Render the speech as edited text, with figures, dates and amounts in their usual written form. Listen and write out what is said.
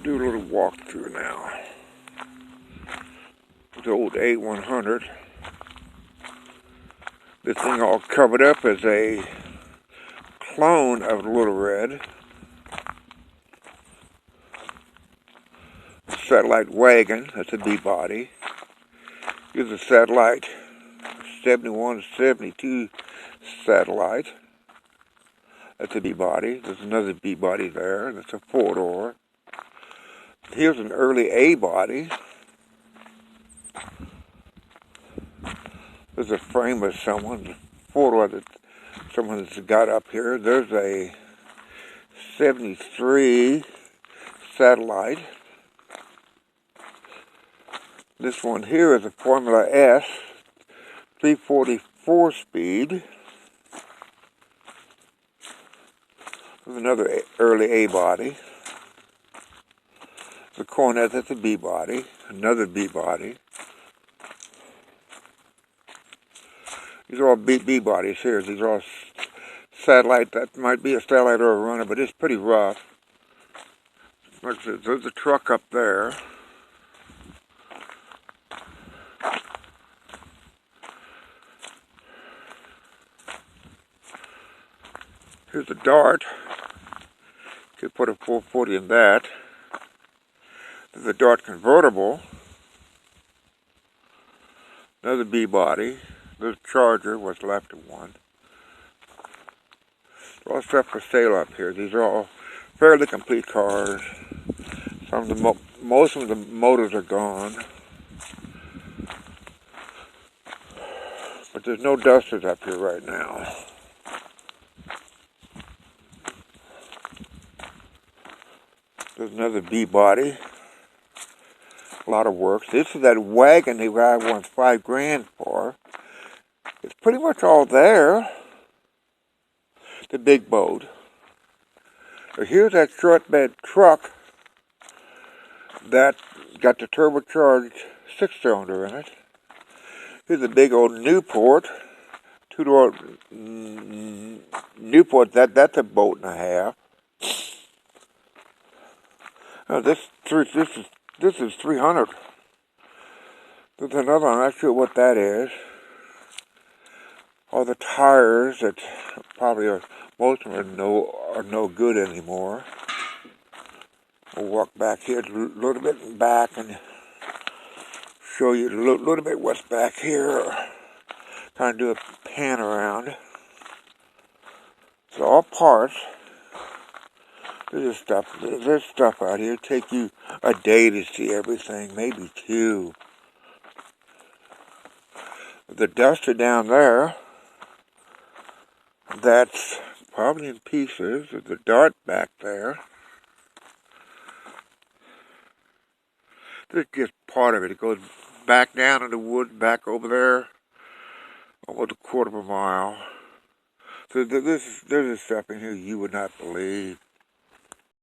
Do a little walkthrough now. The old A100. This thing all covered up as a clone of Little Red. Satellite wagon, that's a B-body. Here's a satellite, 71 72 satellite. That's a B-body. There's another B-body there. That's a 4-door. Here's an early A-body. There's a frame of someone, photo that someone's got up here. There's a 73 satellite. This one here is a Formula S 344 speed. There's another early A-body. The Cornet, that's a B-body. Another B-body. These are all B-bodies here. These are all satellite. That might be a satellite or a runner, but it's pretty rough. There's a truck up there. Here's a Dart. Could put a 440 in that. There's a Dart convertible. Another B-body. There's a Charger, what's left of one. All stuff for sale up here. These are all fairly complete cars. Most of the motors are gone. But there's no dusters up here right now. There's another B-body. A lot of work. This is that wagon the guy wants $5 grand for. It's pretty much all there. The big boat. So here's that short bed truck that got the turbocharged 6-cylinder in it. Here's a big old Newport. 2-door Newport. That's a boat and a half. This is 300. There's another one. I'm not sure what that is. All the tires that probably are, most of them are no good anymore. We'll walk back here a little bit back and show you a little bit what's back here. Kind of do a pan around. It's all parts. There's stuff out here. It'll take you a day to see everything, maybe 2. The duster down there, that's probably in pieces. There's a Dart back there. This is just part of it. It goes back down in the woods, back over there, almost a quarter of a mile. So there's stuff in here you would not believe.